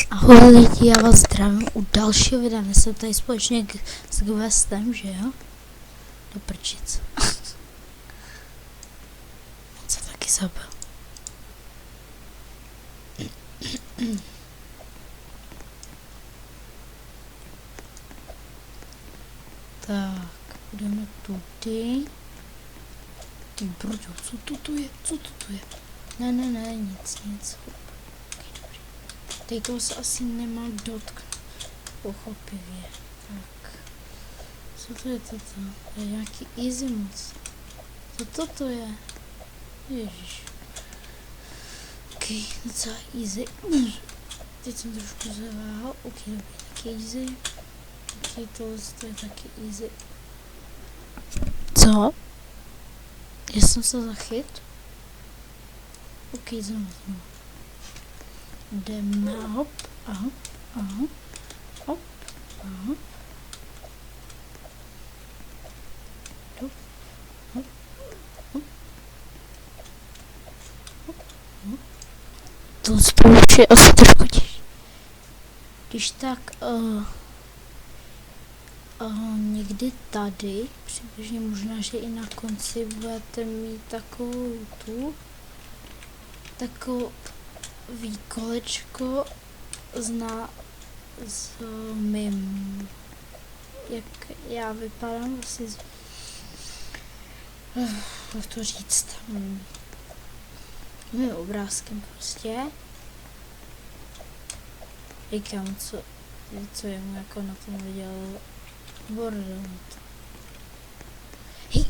Ahoj lidi, já vás zdravím u dalšího videa. Dnes jsem tady společně s Gwestem, že jo? Do prčic. On se taky zabil. Tak, budeme tudy. Ty brďo, co to tu je? Co to tu je? Ne, nic. Tady toho se asi nemá dotknout. Pochopivě. Tak. Co to je toto? To je nějaký easy moc. Co toto je? Ježiš. Ok, docela easy. Teď jsem trošku zaváhal. Ok, dobrý, taky easy. Ok, tohle je taky easy. Co? Já jsem se zachyt? Ok, znovu. Jdeme, hop, hop. To spoluč je asi trošku těžší. Když tak někdy tady, přibližně možná, že i na konci budete mít takový kolečko s mým, jak já vypadám, asi jak to říct, mým obrázkem prostě. Říkám, co jemu jako na tom viděl bordel. Hej,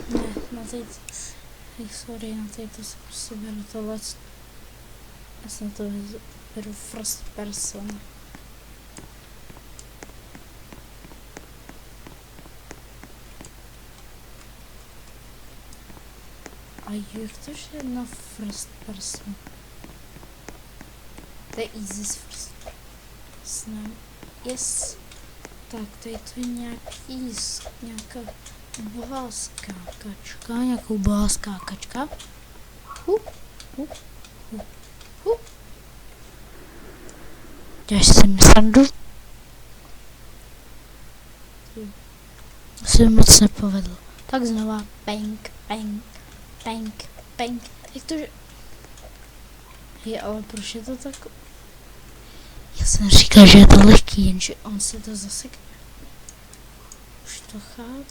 ne, na tady, sorry, na tady to se prostě beru tohle. Já jsem to beru first person. A jak to, že na first person? To je easy s first personem. Yes. Tak, tady to je nějaká bohá skákačka, nějakou bohá skákačka. Děláš si mi srandu? Se mi moc nepovedlo. Tak znova bang. Jak to, že... Je, ale proč je to tak... Já jsem říkal, že je to lehký, jenže on si to zasekne. Už to chápu.